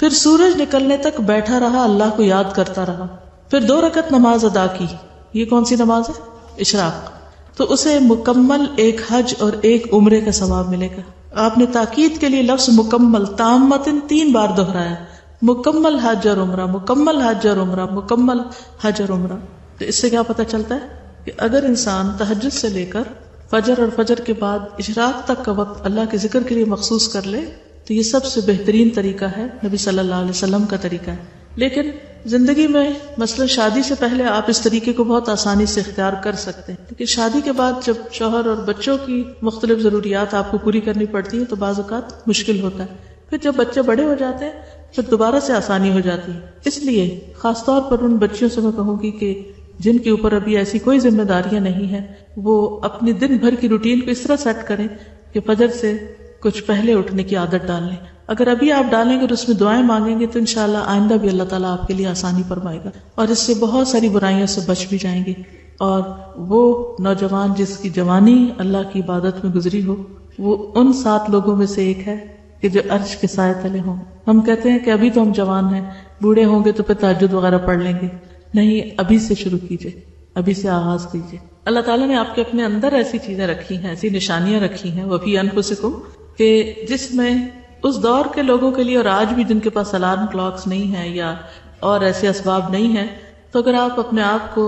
پھر سورج نکلنے تک بیٹھا رہا، اللہ کو یاد کرتا رہا، پھر 2 رکعت نماز ادا کی، یہ کون سی نماز ہے؟ اشراق، تو اسے مکمل ایک حج اور ایک عمرے کا ثواب ملے گا۔ آپ نے تاکید کے لیے لفظ مکمل تامتن 3 بار دہرایا، مکمل حج اور عمرہ، مکمل حج اور عمرہ، مکمل حج اور عمرہ۔ تو اس سے کیا پتہ چلتا ہے کہ اگر انسان تہجد سے لے کر فجر اور فجر کے بعد اشراق تک کا وقت اللہ کے ذکر کے لیے مخصوص کر لے تو یہ سب سے بہترین طریقہ ہے، نبی صلی اللہ علیہ وسلم کا طریقہ ہے۔ لیکن زندگی میں مثلا شادی سے پہلے آپ اس طریقے کو بہت آسانی سے اختیار کر سکتے ہیں، لیکن شادی کے بعد جب شوہر اور بچوں کی مختلف ضروریات آپ کو پوری کرنی پڑتی ہیں تو بعض اوقات مشکل ہوتا ہے۔ پھر جب بچے بڑے ہو جاتے ہیں پھر دوبارہ سے آسانی ہو جاتی ہے۔ اس لیے خاص طور پر ان بچیوں سے میں کہوں گی کہ جن کے اوپر ابھی ایسی کوئی ذمہ داریاں نہیں ہیں، وہ اپنی دن بھر کی روٹین کو اس طرح سیٹ کریں کہ فجر سے کچھ پہلے اٹھنے کی عادت ڈال لیں۔ اگر ابھی آپ ڈالیں گے اور اس میں دعائیں مانگیں گے تو انشاءاللہ آئندہ بھی اللہ تعالیٰ آپ کے لیے آسانی فرمائے گا، اور اس سے بہت ساری برائیوں سے بچ بھی جائیں گے۔ اور وہ نوجوان جس کی جوانی اللہ کی عبادت میں گزری ہو، وہ ان 7 لوگوں میں سے ایک ہے کہ جو عرش کے سائے تلے ہوں۔ ہم کہتے ہیں کہ ابھی تو ہم جوان ہیں، بوڑھے ہوں گے تو پھر تہجد وغیرہ پڑھ لیں گے، نہیں، ابھی سے شروع کیجئے، ابھی سے آغاز کیجئے۔ اللہ تعالیٰ نے آپ کے اپنے اندر ایسی چیزیں رکھی ہیں، ایسی نشانیاں رکھی ہیں وفی انفسکم، کہ جس میں اس دور کے لوگوں کے لیے اور آج بھی جن کے پاس الارم کلاکس نہیں ہیں یا اور ایسے اسباب نہیں ہیں، تو اگر آپ اپنے آپ کو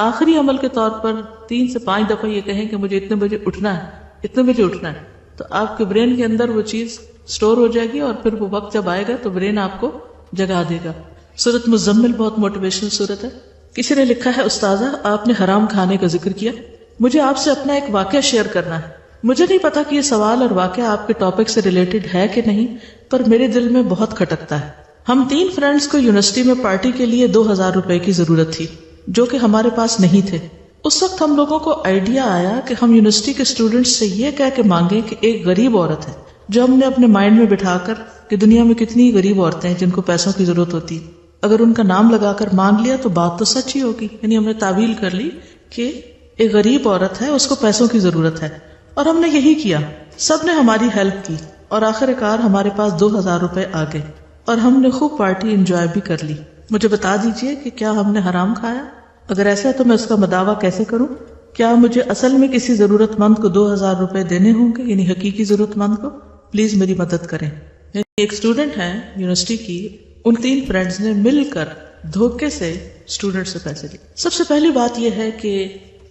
آخری عمل کے طور پر 3 سے 5 دفعہ یہ کہیں کہ مجھے اتنے بجے اٹھنا ہے، اتنے بجے اٹھنا ہے، تو آپ کے برین کے اندر وہ چیز سٹور ہو جائے گی، اور پھر وہ وقت جب آئے گا تو برین آپ کو جگا دے گا۔ سورۃ مزمل بہت موٹیویشنل سورت ہے۔ کسی نے لکھا ہے، استاذہ آپ نے حرام کھانے کا ذکر کیا، مجھے آپ سے اپنا ایک واقعہ شیئر کرنا ہے۔ مجھے نہیں پتا کہ یہ سوال اور واقعہ آپ کے ٹاپک سے ریلیٹڈ ہے کہ نہیں، پر میرے دل میں بہت کھٹکتا ہے۔ ہم 3 فرینڈز کو یونیورسٹی میں پارٹی کے لیے 2000 روپے کی ضرورت تھی، جو کہ ہمارے پاس نہیں تھے۔ اس وقت ہم لوگوں کو آئیڈیا آیا کہ ہم یونیورسٹی کے اسٹوڈنٹس سے یہ کہہ کے مانگیں کہ ایک غریب عورت ہے، جو ہم نے اپنے مائنڈ میں بٹھا کر کہ دنیا میں کتنی غریب عورتیں ہیں جن کو پیسوں کی ضرورت ہوتی، اگر ان کا نام لگا کر مانگ لیا تو بات تو سچ ہی ہوگی۔ یعنی ہم نے تعویل کر لی کہ ایک غریب عورت ہے، اس کو پیسوں کی ضرورت ہے، اور ہم نے یہی کیا۔ سب نے ہماری ہیلپ کی اور آخر کار ہمارے پاس 2000 روپے آ گئے اور ہم نے خوب پارٹی انجوائے بھی کر لی۔ مجھے بتا دیجئے کہ کیا ہم نے حرام کھایا؟ اگر ایسا ہے تو میں اس کا مداوع کیسے کروں؟ کیا مجھے اصل میں کسی ضرورت مند کو 2000 روپے دینے ہوں گے، یعنی حقیقی ضرورت مند کو؟ پلیز میری مدد کریں۔ ایک اسٹوڈنٹ ہے یونیورسٹی کی، ان 3 فرینڈز نے مل کر دھوکے سے اسٹوڈنٹ سے پیسے لیے۔ سب سے پہلی بات یہ ہے کہ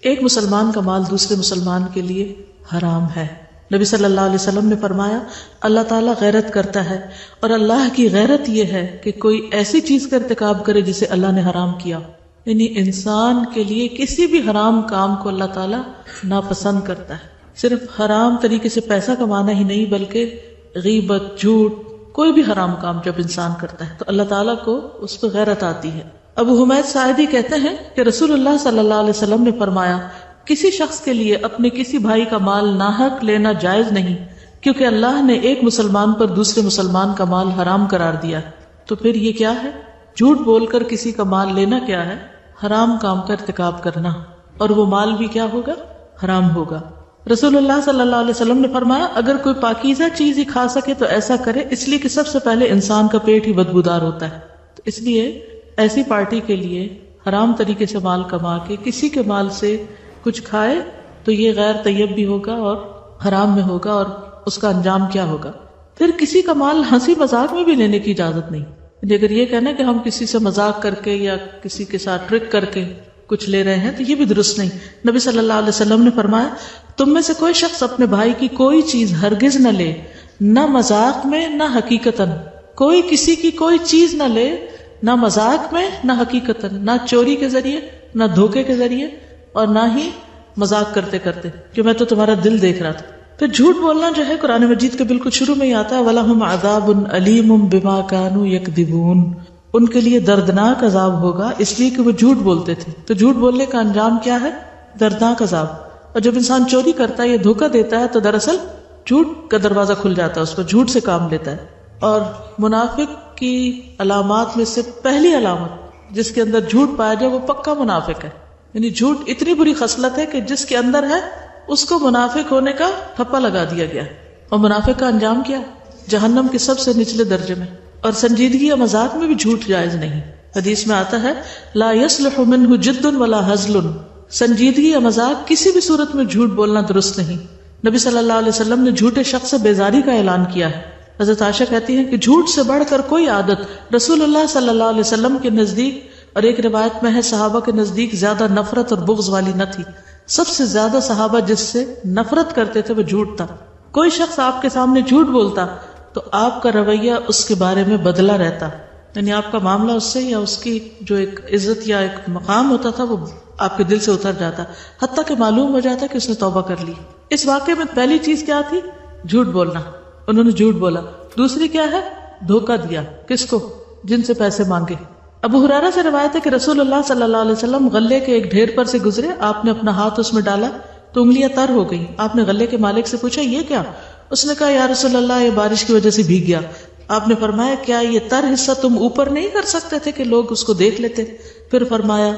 ایک مسلمان کا مال دوسرے مسلمان کے لیے حرام ہے۔ نبی صلی اللہ علیہ وسلم نے فرمایا، اللہ تعالیٰ غیرت کرتا ہے، اور اللہ کی غیرت یہ ہے کہ کوئی ایسی چیز کا ارتکاب کرے جسے اللہ نے حرام کیا۔ یعنی انسان کے لیے کسی بھی حرام کام کو اللہ تعالیٰ ناپسند کرتا ہے۔ صرف حرام طریقے سے پیسہ کمانا ہی نہیں، بلکہ غیبت، جھوٹ، کوئی بھی حرام کام جب انسان کرتا ہے تو اللہ تعالیٰ کو اس پہ غیرت آتی ہے۔ ابو حمید ساعدی کہتے ہیں کہ رسول اللہ صلی اللہ علیہ وسلم نے فرمایا، کسی شخص کے لیے اپنے کسی بھائی کا مال ناحق لینا جائز نہیں، کیونکہ اللہ نے ایک مسلمان پر دوسرے مسلمان کا مال حرام قرار دیا۔ تو پھر یہ کیا ہے؟ جھوٹ بول کر کسی کا مال لینا کیا ہے؟ حرام کام کا ارتکاب کرنا، اور وہ مال بھی کیا ہوگا؟ حرام ہوگا۔ رسول اللہ صلی اللہ علیہ وسلم نے فرمایا، اگر کوئی پاکیزہ چیز ہی کھا سکے تو ایسا کرے، اس لیے کہ سب سے پہلے انسان کا پیٹ ہی بدبودار ہوتا ہے۔ تو اس لیے ایسی پارٹی کے لیے حرام طریقے سے مال کما کے کسی کے مال سے کچھ کھائے تو یہ غیر طیب بھی ہوگا اور حرام میں ہوگا، اور اس کا انجام کیا ہوگا؟ پھر کسی کا مال ہنسی مذاق میں بھی لینے کی اجازت نہیں۔ اگر یہ کہنا کہ ہم کسی سے مذاق کر کے یا کسی کے ساتھ ٹرک کر کے کچھ لے رہے ہیں تو یہ بھی درست نہیں۔ نبی صلی اللہ علیہ وسلم نے فرمایا، تم میں سے کوئی شخص اپنے بھائی کی کوئی چیز ہرگز نہ لے، نہ مذاق میں نہ حقیقتاً۔ کوئی کسی کی کوئی چیز نہ لے، نہ مذاق میں نہ حقیقتاً، نہ چوری کے ذریعے نہ دھوکے کے ذریعے اور نہ ہی مذاق کرتے کرتے کہ میں تو تمہارا دل دیکھ رہا تھا. پھر جھوٹ بولنا جو ہے قرآن مجید کے بالکل شروع میں ہی آتا ہے وَلَهُمْ عَذَابٌ عَلِيمٌ بِمَا كَانُوا يَكْذِبُونَ. ان کے لیے دردناک عذاب ہوگا اس لیے کہ وہ جھوٹ بولتے تھے. تو جھوٹ بولنے کا انجام کیا ہے؟ دردناک عذاب. اور جب انسان چوری کرتا ہے یا دھوکہ دیتا ہے تو دراصل جھوٹ کا دروازہ کھل جاتا ہے، اس پر جھوٹ سے کام لیتا ہے. اور منافق کی علامات میں سے پہلی علامت جس کے اندر جھوٹ پایا جائے وہ پکا منافق ہے. یعنی جھوٹ اتنی بری خصلت ہے کہ جس کے اندر ہے اس کو منافق ہونے کا ٹھپا لگا دیا گیا. اور منافق کا انجام کیا؟ جہنم کے سب سے نچلے درجے میں. اور سنجیدگی یا مذاق میں بھی جھوٹ جائز نہیں. حدیث میں آتا ہے لا يصلح منه جد ولا هزل. سنجیدگی یا مذاق کسی بھی صورت میں جھوٹ بولنا درست نہیں. نبی صلی اللہ علیہ وسلم نے جھوٹے شخص سے بیزاری کا اعلان کیا ہے. حضرت عائشہ کہتی ہیں کہ جھوٹ سے بڑھ کر کوئی عادت رسول اللہ صلی اللہ علیہ وسلم کے نزدیک اور ایک روایت میں ہے صحابہ کے نزدیک زیادہ نفرت اور بغض والی نہ تھی. سب سے زیادہ صحابہ جس سے نفرت کرتے تھے وہ جھوٹ تھا. کوئی شخص آپ کے سامنے جھوٹ بولتا تو آپ کا رویہ اس کے بارے میں بدلا رہتا. یعنی آپ کا معاملہ اس سے یا اس کی جو ایک عزت یا ایک مقام ہوتا تھا وہ آپ کے دل سے اتر جاتا، حتیٰ کہ معلوم ہو جاتا کہ اس نے توبہ کر لی. اس واقعے میں پہلی چیز کیا تھی؟ جھوٹ بولنا. انہوں نے جھوٹ بولا. دوسری کیا ہے؟ دھوکہ دیا. کس کو؟ جن سے پیسے مانگے. ابو ہریرہ سے روایت ہے کہ رسول اللہ صلی اللہ علیہ وسلم غلے کے ایک ڈھیر پر سے گزرے. آپ نے اپنا ہاتھ اس میں ڈالا تو انگلیاں تر ہو گئی. آپ نے غلے کے مالک سے پوچھا یہ کیا؟ اس نے کہا یا رسول اللہ یہ بارش کی وجہ سے بھیگ گیا. آپ نے فرمایا کیا یہ تر حصہ تم اوپر نہیں کر سکتے تھے کہ لوگ اس کو دیکھ لیتے؟ پھر فرمایا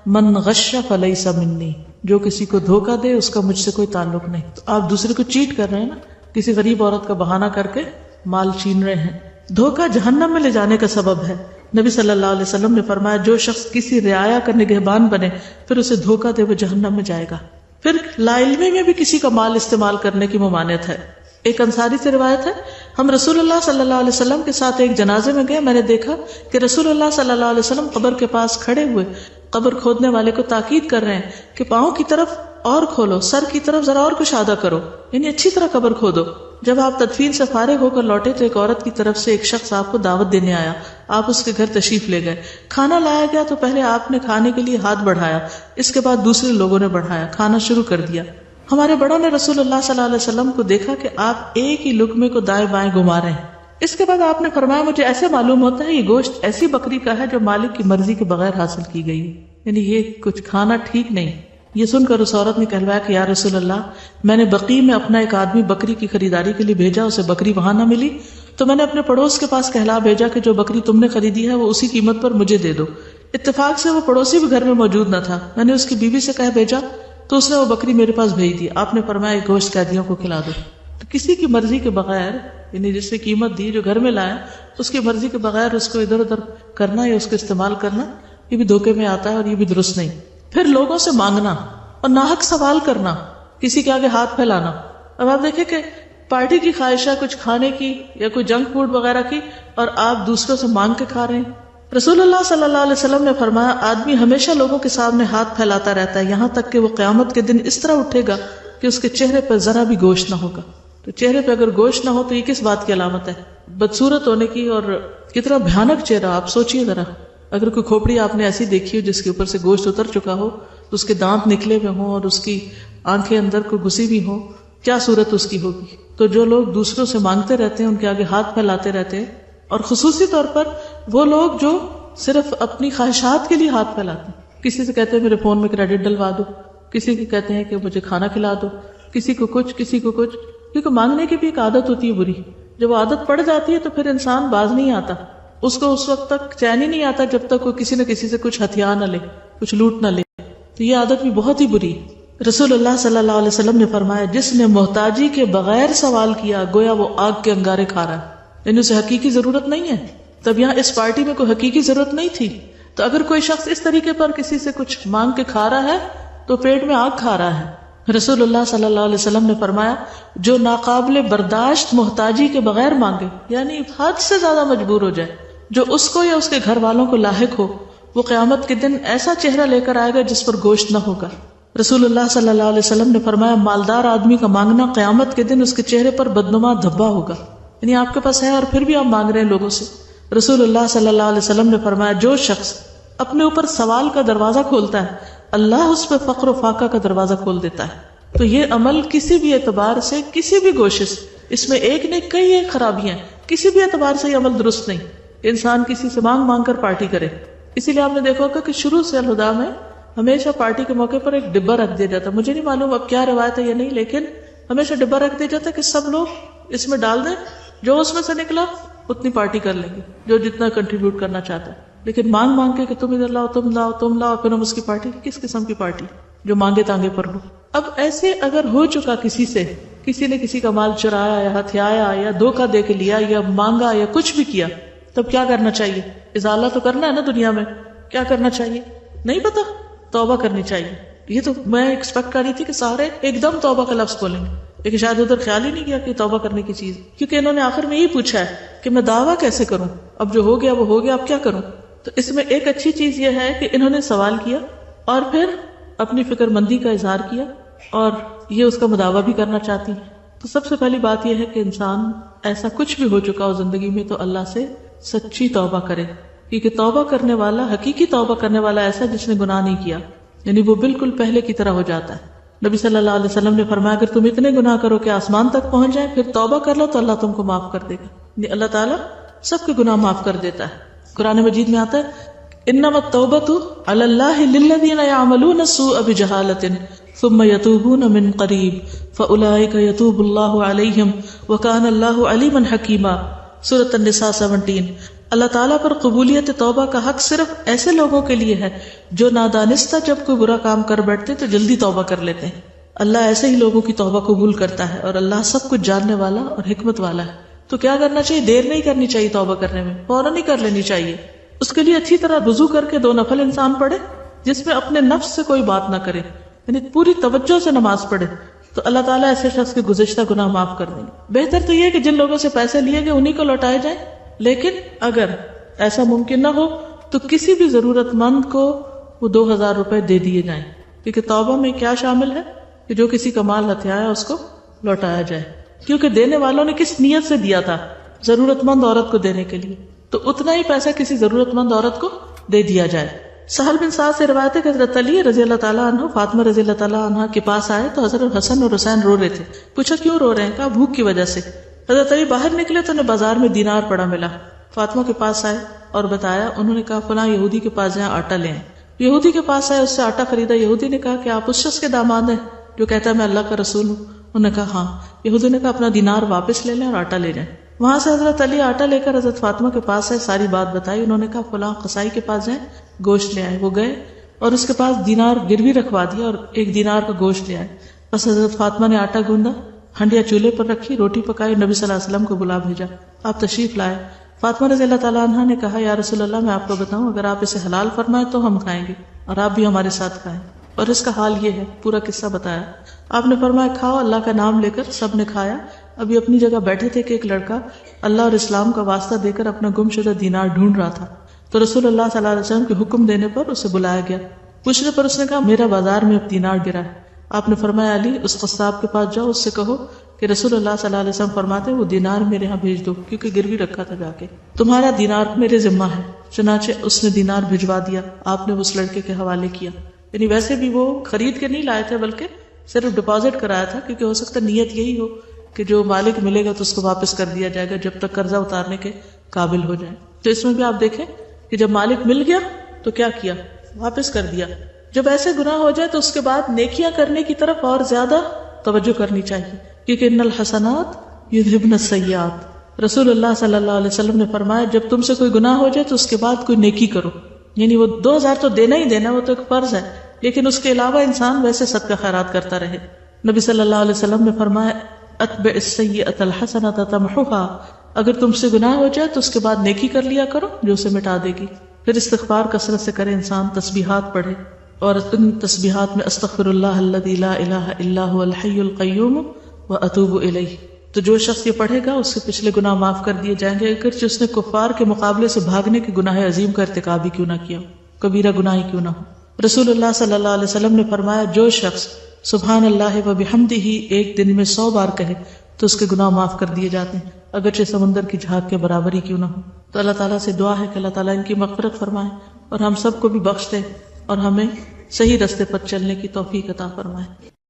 من غش فلیس منی. جو کسی کو دھوکہ دے اس کا مجھ سے کوئی تعلق نہیں. تو آپ دوسرے کو چیٹ کر رہے ہیں نا، کسی غریب عورت کا بہانہ کر کے مال چھین رہے ہیں. دھوکہ جہنم میں لے جانے کا سبب ہے. نبی صلی اللہ علیہ وسلم نے فرمایا جو شخص کسی رعایا کا نگہبان بنے پھر اسے دھوکہ دے وہ جہنم میں جائے گا. پھر لا علمی میں بھی کسی کا مال استعمال کرنے کی ممانعت ہے. ایک انصاری سے روایت ہے ہم رسول اللہ صلی اللہ علیہ وسلم کے ساتھ ایک جنازے میں گئے. میں نے دیکھا کہ رسول اللہ صلی اللہ علیہ وسلم قبر کے پاس کھڑے ہوئے قبر کھودنے والے کو تاکید کر رہے ہیں کہ پاؤں کی طرف اور کھولو، سر کی طرف ذرا اور کشادہ کرو، یعنی اچھی طرح قبر کھودو. جب آپ تدفین سے فارغ ہو کر لوٹے تو ایک عورت کی طرف سے ایک شخص آپ کو دعوت دینے آیا. آپ اس کے گھر تشریف لے گئے. کھانا لایا گیا تو پہلے آپ نے کھانے کے لیے ہاتھ بڑھایا، اس کے بعد دوسرے لوگوں نے بڑھایا، کھانا شروع کر دیا. ہمارے بڑوں نے رسول اللہ صلی اللہ علیہ وسلم کو دیکھا کہ آپ ایک ہی لقمے کو دائیں بائیں گھما رہے ہیں. اس کے بعد آپ نے فرمایا مجھے ایسے معلوم ہوتا ہے یہ گوشت ایسی بکری کا ہے جو مالک کی مرضی کے بغیر حاصل کی گئی، یعنی یہ کچھ کھانا ٹھیک نہیں. یہ سن کر اس عورت نے کہلوایا کہ یا رسول اللہ میں نے بقیع میں اپنا ایک آدمی بکری کی خریداری کے لیے بھیجا، اسے بکری وہاں نہ ملی تو میں نے اپنے پڑوس کے پاس کہلا بھیجا کہ جو بکری تم نے خریدی ہے وہ اسی قیمت پر مجھے دے دو. اتفاق سے وہ پڑوسی بھی گھر میں موجود نہ تھا. میں نے اس کی بیوی سے کہہ بھیجا تو اس نے وہ بکری میرے پاس بھیج دی. آپ نے فرمایا گوشت قیدیوں کو کھلا دو. تو کسی کی مرضی کے بغیر، یعنی جس سے قیمت دی جو گھر میں لایا اس کی مرضی کے بغیر اس کو ادھر ادھر کرنا یا اس کو استعمال کرنا یہ بھی دھوکے میں آتا ہے اور یہ بھی درست نہیں. پھر لوگوں سے مانگنا اور ناحق سوال کرنا، کسی کے آگے ہاتھ پھیلانا. اب آپ دیکھیں کہ پارٹی کی خواہش ہے کچھ کھانے کی یا کوئی جنک فوڈ وغیرہ کی اور آپ دوسروں سے مانگ کے کھا رہے ہیں. رسول اللہ صلی اللہ علیہ وسلم نے فرمایا آدمی ہمیشہ لوگوں کے سامنے ہاتھ پھیلاتا رہتا ہے یہاں تک کہ وہ قیامت کے دن اس طرح اٹھے گا کہ اس کے چہرے پر ذرا بھی گوشت نہ ہوگا. تو چہرے پہ اگر گوشت نہ ہو تو یہ کس بات کی علامت ہے؟ بدصورت ہونے کی. اور کتنا بھیانک چہرہ، آپ سوچئے ذرا. اگر کوئی کھوپڑی آپ نے ایسی دیکھی ہو جس کے اوپر سے گوشت اتر چکا ہو، تو اس کے دانت نکلے ہوئے ہوں اور اس کی آنکھیں اندر کو گھسی بھی ہوں، کیا صورت اس کی ہوگی؟ تو جو لوگ دوسروں سے مانگتے رہتے ہیں ان کے آگے ہاتھ پھیلاتے رہتے ہیں، اور خصوصی طور پر وہ لوگ جو صرف اپنی خواہشات کے لیے ہاتھ پھیلاتے ہیں. کسی سے کہتے ہیں میرے فون میں کریڈٹ ڈلوا دو، کسی کو کہتے ہیں کہ مجھے کھانا کھلا دو، کسی کو کچھ کسی کو کچھ. کیونکہ مانگنے کی بھی ایک عادت ہوتی ہے بری. جب وہ عادت پڑ جاتی ہے تو پھر انسان باز نہیں آتا. اس کو اس وقت تک چین ہی نہیں آتا جب تک وہ کسی نہ کسی سے کچھ ہتھیار نہ لے، کچھ لوٹ نہ لے. تو یہ عادت بھی بہت ہی بری. رسول اللہ صلی اللہ علیہ وسلم نے فرمایا جس نے محتاجی کے بغیر سوال کیا گویا وہ آگ کے انگارے کھا رہا ہے، یعنی اسے حقیقی ضرورت نہیں ہے. تب یہاں اس پارٹی میں کوئی حقیقی ضرورت نہیں تھی. تو اگر کوئی شخص اس طریقے پر کسی سے کچھ مانگ کے کھا رہا ہے تو پیٹ میں آگ کھا رہا ہے. رسول اللہ صلی اللہ علیہ وسلم نے فرمایا جو ناقابل برداشت محتاجی کے بغیر مانگے، یعنی حد سے زیادہ مجبور ہو جائے، جو اس کو یا اس کے گھر والوں کو لاحق ہو، وہ قیامت کے دن ایسا چہرہ لے کر آئے گا جس پر گوشت نہ ہوگا. رسول اللہ صلی اللہ علیہ وسلم نے فرمایا مالدار آدمی کا مانگنا قیامت کے دن اس کے چہرے پر بدنما دھبا ہوگا. یعنی آپ کے پاس ہے اور پھر بھی آپ مانگ رہے ہیں لوگوں سے. رسول اللہ صلی اللہ علیہ وسلم نے فرمایا جو شخص اپنے اوپر سوال کا دروازہ کھولتا ہے، اللہ اس پہ فقر و فاقہ کا دروازہ کھول دیتا ہے. تو یہ عمل کسی بھی اعتبار سے، کسی بھی گوشے سے، اس میں ایک نہیں کئی ایک خرابیاں، کسی بھی اعتبار سے یہ عمل درست نہیں. انسان کسی سے مانگ مانگ کر پارٹی کرے. اسی لیے آپ نے دیکھا ہوگا کہ شروع سے الہدیٰ میں ہمیشہ پارٹی کے موقع پر ایک ڈبہ رکھ دیا جاتا ہے. مجھے نہیں معلوم اب کیا روایت ہے یا نہیں، لیکن ہمیشہ ڈبہ رکھ دیا جاتا ہے کہ سب لوگ اس میں ڈال دیں، جو اس میں سے نکلا اتنی پارٹی کر لیں گے، جو جتنا کنٹریبیوٹ کرنا چاہتا ہے. لیکن مانگ مانگ کے کہ تم ادھر لاؤ، تم لاؤ، تم لاؤ، پھر ہم اس کی پارٹی، کس قسم کی پارٹی جو مانگے تانگے پر ہو. اب ایسے اگر ہو چکا کسی سے، کسی نے کسی کا مال چرایا یا ہتھیایا یا دھوکہ دے کے لیا یا مانگا یا کچھ بھی کیا، تب کیا کرنا چاہیے؟ ازالہ تو کرنا ہے نا دنیا میں. کیا کرنا چاہیے؟ نہیں پتا، توبہ کرنی چاہیے. یہ تو میں ایکسپیکٹ کر رہی تھی کہ سارے ایک دم توبہ کا لفظ بولیں گے، لیکن شاید ادھر خیال ہی نہیں کیا کہ توبہ کرنے کی چیز، کیونکہ انہوں نے آخر میں یہی پوچھا ہے کہ میں دعویٰ کیسے کروں، اب جو ہو گیا وہ ہو گیا، اب کیا کروں. تو اس میں ایک اچھی چیز یہ ہے کہ انہوں نے سوال کیا اور پھر اپنی فکر مندی کا اظہار کیا اور یہ اس کا مداوع بھی کرنا چاہتی ہیں. تو سب سے پہلی بات یہ ہے کہ انسان ایسا کچھ بھی ہو چکا ہو زندگی میں تو اللہ سے سچی توبہ کرے، کیونکہ توبہ کرنے والا، حقیقی توبہ کرنے والا ایسا جس نے گناہ نہیں کیا، یعنی وہ بالکل پہلے کی طرح ہو جاتا ہے. نبی صلی اللہ علیہ وسلم نے فرمایا اگر تم اتنے گناہ کرو کہ آسمان تک پہنچ جائیں پھر توبہ کر لو تو اللہ تم کو معاف کر دے گا. یعنی اللہ تعالیٰ سب کے گناہ معاف کر دیتا ہے. قرآن مجید میں آتا ہے انما التوبۃ علی اللہ للذین یعملون السوء بجہالۃ ثم یتوبون من قریب فاولئک یتوب اللہ علیہم وکان اللہ علیما حکیما. سورۃ النساء 17. اللہ تعالیٰ پر قبولیت توبہ کا حق صرف ایسے لوگوں کے لیے ہے جو نادانستہ جب کوئی برا کام کر بیٹھتے تو جلدی توبہ کر لیتے ہیں. اللہ ایسے ہی لوگوں کی توبہ قبول کرتا ہے اور اللہ سب کچھ جاننے والا اور حکمت والا ہے. تو کیا کرنا چاہیے؟ دیر نہیں کرنی چاہیے توبہ کرنے میں، فوراً ہی کر لینی چاہیے. اس کے لیے اچھی طرح وضو کر کے 2 نفل انسان پڑھے جس میں اپنے نفس سے کوئی بات نہ کرے، یعنی پوری توجہ سے نماز پڑھے تو اللہ تعالیٰ ایسے شخص کے گزشتہ گناہ معاف کر دیں گے. بہتر تو یہ کہ جن لوگوں سے پیسے لیے گئے انہی کو لوٹائے جائیں، لیکن اگر ایسا ممکن نہ ہو تو کسی بھی ضرورت مند کو وہ 2000 روپے دے دیے جائیں، کیونکہ توبہ میں کیا شامل ہے کہ جو کسی کا مال ہتھیایا اس کو لوٹایا جائے. کیونکہ دینے والوں نے کس نیت سے دیا تھا؟ ضرورت مند عورت کو دینے کے لیے، تو اتنا ہی پیسہ کسی ضرورت مند عورت کو دے دیا جائے. سہل بن سعد سے روایت ہے کہ حضرت علی رضی اللہ تعالیٰ عنہ فاطمہ رضی اللہ تعالیٰ عنہ کے پاس آئے تو حضرت حسن اور حسین رو رہے تھے. پوچھا کیوں رو رہے ہیں؟ کہا بھوک کی وجہ سے. حضرت علی باہر نکلے تو انہیں بازار میں دینار پڑا ملا. فاطمہ کے پاس آئے اور بتایا. انہوں نے کہا فلاں یہودی کے پاس جائیں آٹا لیں. یہودی کے پاس آئے، اس سے آٹا خریدا. یہودی نے کہا کہ آپ اس شخص کے داماد ہیں جو کہتا ہے میں اللہ کا رسول ہوں؟ انہوں نے کہا ہاں. یہودی نے کہا اپنا دینار واپس لے لیں اور آٹا لے جائیں. وہاں سے حضرت علی آٹا لے کر حضرت فاطمہ کے پاس آئے، ساری بات بتائی. انہوں نے کہا فلاں قصائی کے پاس جائیں گوشت لے آئے. وہ گئے اور اس کے پاس دینار گروی رکھوا دیا اور 1 دینار کا گوشت لے آئے. بس حضرت فاطمہ نے آٹا گوندا، ہنڈیا چولہے پر رکھی، روٹی پکائی، نبی صلی اللہ علیہ وسلم کو بلا بھیجا. آپ تشریف لائے. فاطمہ رضی اللہ تعالیٰ عنہ نے کہا یا رسول اللہ میں آپ کو بتاؤں اگر آپ اسے حلال فرمائیں تو ہم کھائیں گے اور آپ بھی ہمارے ساتھ کھائیں. اور اس کا حال یہ ہے، پورا قصہ بتایا. آپ نے فرمایا کھاؤ. اللہ کا نام لے کر سب نے کھایا. ابھی اپنی جگہ بیٹھے تھے کہ ایک لڑکا اللہ اور اسلام کا واسطہ دے کر اپنا گم شدہ دینار ڈھونڈ رہا تھا. تو رسول اللہ صلی اللہ علیہ وسلم کے حکم دینے پر اسے بلایا گیا. پوچھنے پر اس نے کہا میرا بازار میں اب دینار گرا ہے. آپ نے فرمایا علی اس قصاب کے پاس جاؤ، اس سے کہو کہ رسول اللہ صلی اللہ علیہ وسلم فرماتے وہ دینار میرے ہاں بھیج دو، کیونکہ گروی رکھا تھا جا کے. تمہارا دینار میرے ذمہ ہے. چنانچہ اس نے دینار بھجوا دیا. آپ نے اس لڑکے کے حوالے کیا. یعنی ویسے بھی وہ خرید کے نہیں لائے تھے بلکہ صرف ڈپازٹ کرایا تھا، کیونکہ ہو سکتا نیت یہی ہو کہ جو مالک ملے گا تو اس کو واپس کر دیا جائے گا جب تک قرضہ اتارنے کے قابل ہو جائے. تو اس میں بھی آپ دیکھیں کہ جب مالک مل گیا تو کیا کیا؟ واپس کر دیا. جب ایسے گناہ ہو جائے تو اس کے بعد نیکیاں کرنے کی طرف اور زیادہ توجہ کرنی چاہیے، کیونکہ ان الحسنات یذھبن السیئات. رسول اللہ صلی اللہ علیہ وسلم نے فرمایا جب تم سے کوئی گناہ ہو جائے تو اس کے بعد کوئی نیکی کرو. یعنی وہ 2000 تو دینا ہی دینا، وہ تو ایک فرض ہے، لیکن اس کے علاوہ انسان ویسے صدقہ خیرات کرتا رہے. نبی صلی اللہ علیہ وسلم نے فرمایا اتبع السیئۃ الحسنۃ تمحوها. اگر تم سے گناہ ہو جائے تو اس کے بعد نیکی کر لیا کرو جو اسے مٹا دے گی. پھر استغفار کثرت سے کرے انسان، تسبیحات پڑھے، اور ان تسبیحات میں استغفر اللہ الذی لا الہ الا هو الحی القیوم واتوب الیہ. تو جو شخص یہ پڑھے گا اس کے پچھلے گناہ معاف کر دیے جائیں گے، اگرچہ اس نے کفار کے مقابلے سے بھاگنے کے گناہ عظیم کا ارتکاب ہی کیوں نہ کیا، کبیرہ گناہ ہی کیوں نہ ہو. رسول اللہ صلی اللہ علیہ وسلم نے فرمایا جو شخص سبحان اللہ وبحمدہ ایک دن میں 100 بار کہے تو اس کے گناہ معاف کر دیے جاتے ہیں، اگرچہ سمندر کی جھاگ کے برابر ہی کیوں نہ ہو. تو اللہ تعالیٰ سے دعا ہے کہ اللہ تعالیٰ ان کی مغفرت فرمائے اور ہم سب کو بھی بخش دے اور ہمیں صحیح راستے پر چلنے کی توفیق عطا فرمائے.